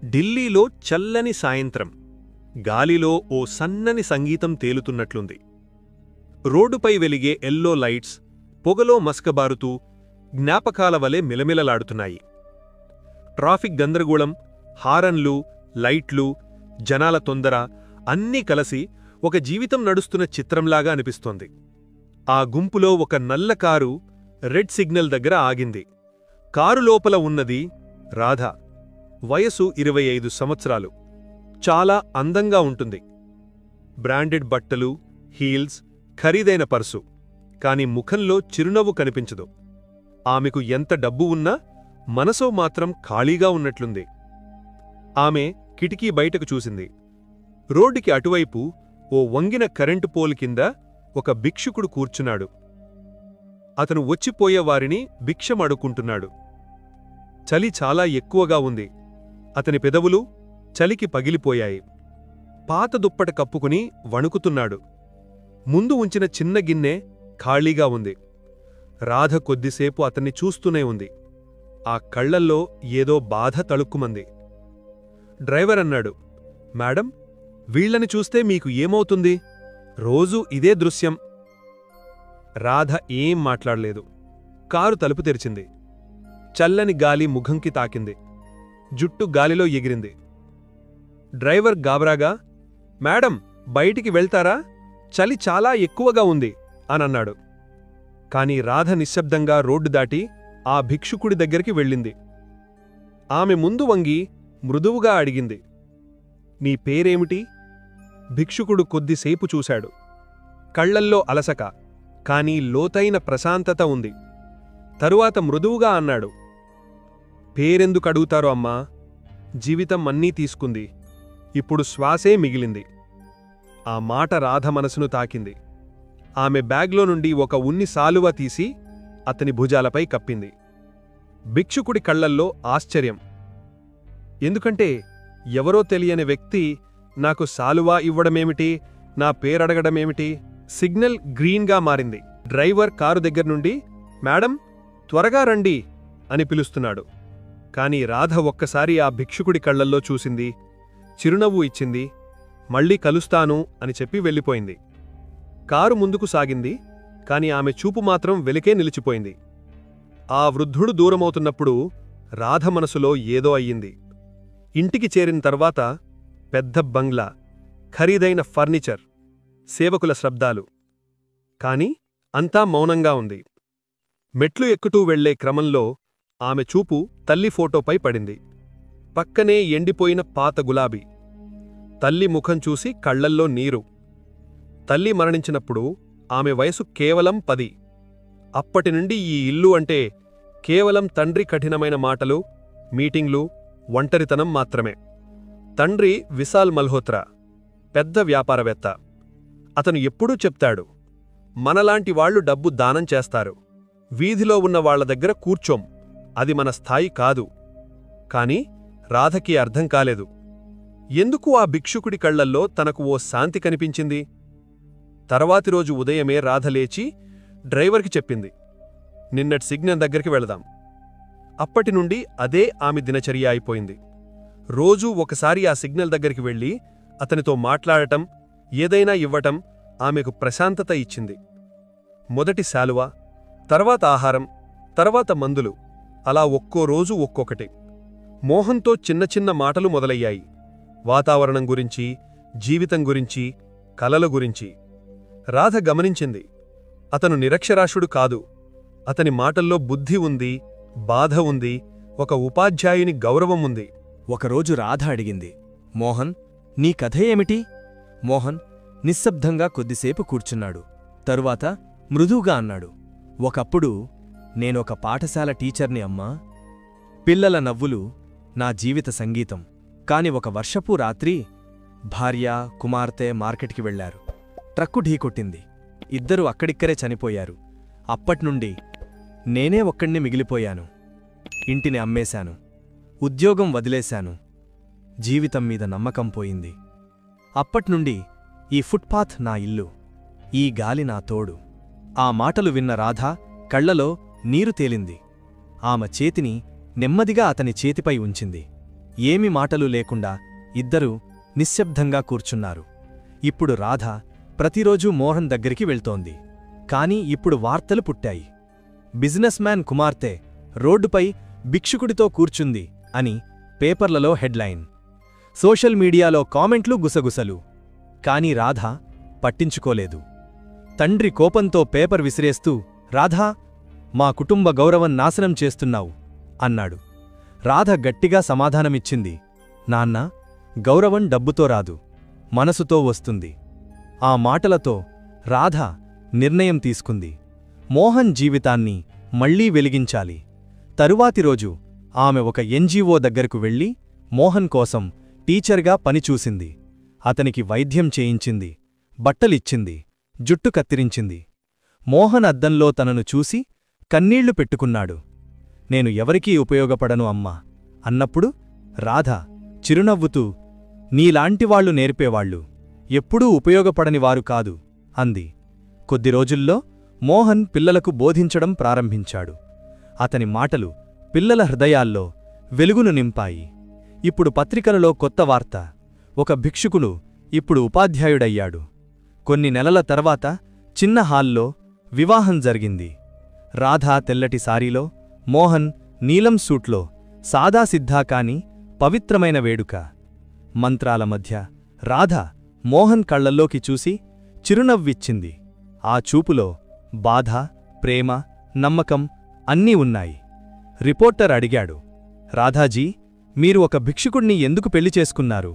ఢిల్లీలో చల్లని సాయంత్రం. గాలిలో ఓ సన్నని సంగీతం తేలుతున్నట్లుంది. రోడ్డుపై వెలిగే ఎల్లో లైట్స్ పొగలో మస్కబారుతూ జ్ఞాపకాల వలె మిలమిలలాడుతున్నాయి. ట్రాఫిక్ గందరగోళం, హారన్లు, లైట్లు, జనాల తొందర అన్నీ కలసి ఒక జీవితం నడుస్తున్న చిత్రంలాగా అనిపిస్తోంది. ఆ గుంపులో ఒక నల్ల కారు రెడ్ సిగ్నల్ దగ్గర ఆగింది. కారు లోపల ఉన్నది రాధ. వయసు 25 సంవత్సరాలు. చాలా అందంగా ఉంటుంది. బ్రాండెడ్ బట్టలు, హీల్స్, ఖరీదైన పర్సు. కాని ముఖంలో చిరునవ్వు కనిపించదు. ఆమెకు ఎంత డబ్బు ఉన్నా మనసో మాత్రం ఖాళీగా ఉన్నట్లుంది. ఆమె కిటికీ బయటకు చూసింది. రోడ్డుకి అటువైపు ఓ వంగిన కరెంటు పోల్ కింద ఒక భిక్షుకుడు కూర్చున్నాడు. అతను వచ్చిపోయేవారిని భిక్షమడుకుంటున్నాడు. చలి చాలా ఎక్కువగా ఉంది. అతని పెదవులు చలికి పగిలిపోయాయి. పాత దుప్పట కప్పుకుని వణుకుతున్నాడు. ముందు ఉంచిన చిన్న గిన్నె ఖాళీగా ఉంది. రాధ కొద్దిసేపు అతన్ని చూస్తూనే ఉంది. ఆ కళ్లల్లో ఏదో బాధ తళుక్కుమంది. డ్రైవర్ అన్నాడు, మేడం, వీళ్లని చూస్తే మీకు ఏమవుతుంది? రోజూ ఇదే దృశ్యం. రాధ ఏం మాట్లాడలేదు. కారు తలుపు తెరిచింది. చల్లని గాలి ముఖంకి తాకింది. జుట్టు గాలిలో ఎగిరింది. డ్రైవర్ గాబరాగా, మేడం, బయటికి వెళ్తారా? చలి చాలా ఎక్కువగా ఉంది అనన్నాడు. కాని రాధ నిశ్శబ్దంగా రోడ్డు దాటి ఆ భిక్షుకుడి దగ్గరికి వెళ్ళింది. ఆమె ముందు వంగి మృదువుగా అడిగింది, నీ పేరేమిటి? భిక్షుకుడు కొద్దిసేపు చూశాడు. కళ్లల్లో అలసక, కాని లోతైన ప్రశాంతత ఉంది. తరువాత మృదువుగా అన్నాడు, పేరెందుకడుగుతారో అమ్మా? జీవితం అన్నీ తీసుకుంది. ఇప్పుడు శ్వాసే మిగిలింది. ఆ మాట రాధ మనసును తాకింది. ఆమె బ్యాగ్లో నుండి ఒక ఉన్ని సాలువ తీసి అతని భుజాలపై కప్పింది. భిక్షుకుడి కళ్లల్లో ఆశ్చర్యం. ఎందుకంటే ఎవరో తెలియని వ్యక్తి నాకు సాలువా ఇవ్వడమేమిటి, నా పేరడగడమేమిటి? సిగ్నల్ గ్రీన్గా మారింది. డ్రైవర్ కారు దగ్గర్నుండి, మేడం, త్వరగా రండి అని పిలుస్తున్నాడు. కాని రాధ ఒక్కసారి ఆ భిక్షుకుడి కళ్లల్లో చూసింది, చిరునవ్వు ఇచ్చింది, మళ్ళీ కలుస్తాను అని చెప్పి వెళ్ళిపోయింది. కారు ముందుకు సాగింది. కాని ఆమె చూపు మాత్రం వెలికే నిలిచిపోయింది. ఆ వృద్ధుడు దూరమవుతున్నప్పుడు రాధ మనసులో ఏదో అయ్యింది. ఇంటికి చేరిన తర్వాత పెద్ద బంగ్లా, ఖరీదైన ఫర్నిచర్, సేవకుల శబ్దాలు. కాని అంతా మౌనంగా ఉంది. మెట్లు ఎక్కుతూ వెళ్లే క్రమంలో ఆమె చూపు తల్లి ఫోటోపై పడింది. పక్కనే ఎండిపోయిన పాత గులాబీ. తల్లి ముఖం చూసి కళ్లల్లో నీరు. తల్లి మరణించినప్పుడు ఆమె వయసు కేవలం 10. అప్పటినుండి ఈ ఇల్లు అంటే కేవలం తండ్రి కఠినమైన మాటలు, మీటింగ్లు, ఒంటరితనం మాత్రమే. తండ్రి విశాల్ మల్హోత్రా, పెద్ద వ్యాపారవేత్త. అతను ఎప్పుడూ చెప్తాడు, మనలాంటి వాళ్లు డబ్బు దానం చేస్తారు. వీధిలో ఉన్న వాళ్ల దగ్గర కూర్చోం, అది మన స్థాయి కాదు. కాని రాధకి అర్థం కాలేదు. ఎందుకు ఆ భిక్షుకుడి కళ్లల్లో తనకు ఓ శాంతి కనిపించింది? తర్వాతి రోజు ఉదయమే రాధ లేచి డ్రైవర్కి చెప్పింది, నిన్నటి సిగ్నల్ దగ్గరికి వెళదాం. అప్పటినుండి అదే ఆమె దినచర్య అయిపోయింది. రోజూ ఒకసారి ఆ సిగ్నల్ దగ్గరికి వెళ్లి అతనితో మాట్లాడటం, ఏదైనా ఇవ్వటం ఆమెకు ప్రశాంతత ఇచ్చింది. మొదటి శాలువ, తర్వాత ఆహారం, తర్వాత మందులు, అలా ఒక్కో రోజు ఒక్కొక్కటి. మోహన్తో చిన్న చిన్న మాటలు మొదలయ్యాయి. వాతావరణం గురించి, జీవితం గురించి, కలల గురించి. రాధ గమనించింది, అతను నిరక్షరాస్యుడు కాదు. అతని మాటల్లో బుద్ధి ఉంది, బాధ ఉంది, ఒక ఉపాధ్యాయుని గౌరవం ఉంది. ఒకరోజు రాధ అడిగింది, మోహన్, నీ కథ ఏమిటి? మోహన్ నిశ్శబ్దంగా కొద్దిసేపు కూర్చున్నాడు. తరువాత మృదువుగా అన్నాడు, ఒకప్పుడు నేనొక పాఠశాల టీచర్ని అమ్మా. పిల్లల నవ్వులు నా జీవిత సంగీతం. కాని ఒక వర్షపు రాత్రి భార్య, కుమార్తె మార్కెట్కి వెళ్లారు. ట్రక్కు ఢీకొట్టింది. ఇద్దరూ అక్కడిక్కరే చనిపోయారు. అప్పట్నుండి నేనే ఒక్కణ్ణి మిగిలిపోయాను. ఇంటిని అమ్మేశాను, ఉద్యోగం వదిలేశాను. జీవితం మీద నమ్మకం పోయింది. అప్పట్నుండి ఈ ఫుట్పాత్ నా ఇల్లు, ఈ గాలి నా తోడు. ఆ మాటలు విన్న రాధ కళ్లలో నీరు తేలింది. ఆమె చేతిని నెమ్మదిగా అతని చేతిపై ఉంచింది. ఏమి మాటలు లేకుండా ఇద్దరూ నిశ్శబ్దంగా కూర్చున్నారు. ఇప్పుడు రాధ ప్రతిరోజూ మోహన్ దగ్గరికి వెళ్తోంది. కాని ఇప్పుడు వార్తలు పుట్టాయి. బిజినెస్ మ్యాన్ కుమార్తె రోడ్డుపై భిక్షుకుడితో కూర్చుంది అని పేపర్లలో హెడ్లైన్. సోషల్ మీడియాలో కామెంట్లు గుసగుసలు. కాని రాధ పట్టించుకోలేదు. తండ్రి కోపంతో పేపర్ విసిరేస్తూ, రాధా, మా కుటుంబ గౌరవం నాశనం చేస్తున్నావు అన్నాడు. రాధ గట్టిగా సమాధానమిచ్చింది, నాన్నా, గౌరవం డబ్బుతో రాదు, మనసుతో వస్తుంది. ఆ మాటలతో రాధ నిర్ణయం తీసుకుంది. మోహన్ జీవితాన్ని మళ్లీ వెలిగించాలి. తరువాతి రోజు ఆమె ఒక ఎన్జీఓ దగ్గరకు వెళ్లి మోహన్ కోసం టీచర్గా పనిచూసింది. అతనికి వైద్యం చేయించింది, బట్టలిచ్చింది, జుట్టు కత్తిరించింది. మోహన్ అద్దంలో తనను చూసి కన్నీళ్లు పెట్టుకున్నాడు. నేను ఎవరికీ ఉపయోగపడను అమ్మా అన్నప్పుడు రాధ చిరునవ్వుతూ, నీలాంటివాళ్లు నేర్పేవాళ్లు ఎప్పుడూ ఉపయోగపడనివారు కాదు అంది. కొద్ది రోజుల్లో మోహన్ పిల్లలకు బోధించడం ప్రారంభించాడు. అతని మాటలు పిల్లల హృదయాల్లో వెలుగును నింపాయి. ఇప్పుడు పత్రికలలో కొత్త వార్త, ఒక భిక్షుకులు ఇప్పుడు ఉపాధ్యాయుడయ్యాడు. కొన్ని నెలల తర్వాత చిన్న హాల్లో వివాహం జరిగింది. రాధ తెల్లటి సారీలో, మోహన్ నీలం సూట్లో. సాదాసిద్ధా కాని పవిత్రమైన వేడుక. మంత్రాల మధ్య రాధ మోహన్ కళ్లల్లోకి చూసి చిరునవ్విచ్చింది. ఆ చూపులో బాధ, ప్రేమ, నమ్మకం అన్నీ ఉన్నాయి. రిపోర్టర్ అడిగాడు, రాధాజీ, మీరు ఒక భిక్షుకుణ్ణి ఎందుకు పెళ్లి చేసుకున్నారు?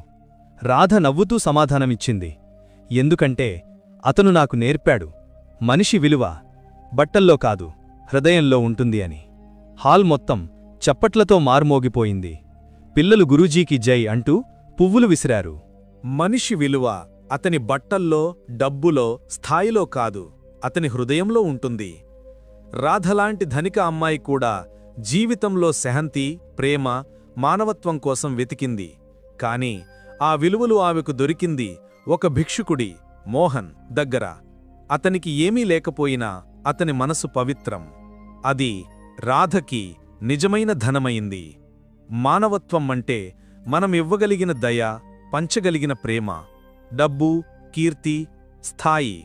రాధ నవ్వుతూ సమాధానమిచ్చింది, ఎందుకంటే అతను నాకు నేర్పాడు, మనిషి విలువ బట్టల్లో కాదు, హృదయంలో ఉంటుంది అని. హాల్ మొత్తం చప్పట్లతో మార్మోగిపోయింది. పిల్లలు గురూజీకి జై అంటూ పువ్వులు విసిరారు. మనిషి విలువ అతని బట్టల్లో, డబ్బులో, స్థాయిలో కాదు, అతని హృదయంలో ఉంటుంది. రాధలాంటి ధనిక అమ్మాయి కూడా జీవితంలో శాంతి, ప్రేమ, మానవత్వం కోసం వెతికింది. కాని ఆ విలువలు ఆమెకు దొరికింది ఒక భిక్షుకుడి, మోహన్ దగ్గర. అతనికి ఏమీ లేకపోయినా అతని మనసు పవిత్రం. అది రాధకి నిజమైన ధనమైంది. మానవత్వం అంటే మనం ఇవ్వగలిగిన దయ, పంచగలిగిన ప్రేమ. డబ్బు, కీర్తి, స్థాయి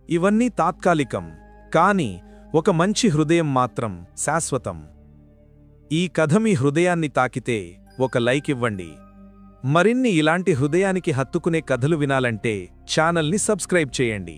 ఇవన్నీ తాత్కాలికం. కాని ఒక మంచి హృదయం మాత్రం శాశ్వతం. ఈ కథ మీ హృదయాన్ని తాకితే ఒక లైక్ ఇవ్వండి. మరిన్ని ఇలాంటి హృదయానికి హత్తుకునే కథలు వినాలంటే ఛానల్ని సబ్స్క్రైబ్ చేయండి.